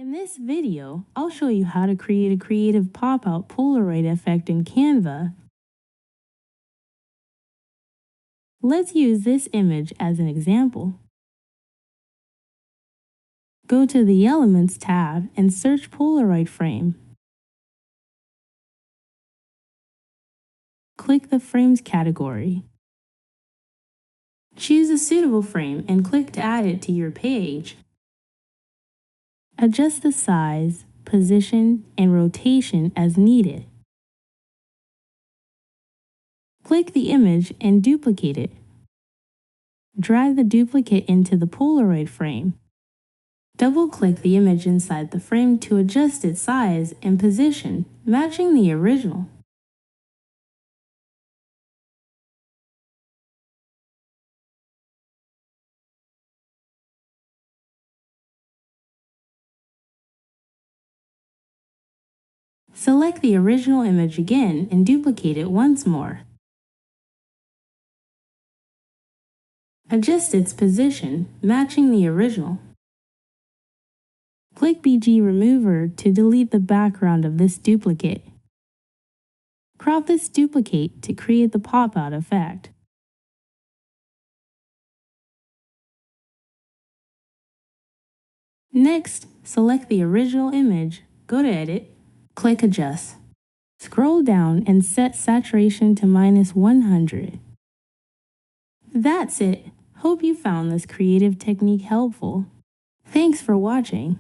In this video, I'll show you how to create a creative pop-out Polaroid effect in Canva. Let's use this image as an example. Go to the Elements tab and search Polaroid frame. Click the Frames category. Choose a suitable frame and click to add it to your page. Adjust the size, position, and rotation as needed. Click the image and duplicate it. Drag the duplicate into the Polaroid frame. Double-click the image inside the frame to adjust its size and position, matching the original. Select the original image again and duplicate it once more. Adjust its position, matching the original. Click BG Remover to delete the background of this duplicate. Crop this duplicate to create the pop-out effect. Next, select the original image, go to Edit, click Adjust. Scroll down and set saturation to -100. That's it. Hope you found this creative technique helpful. Thanks for watching.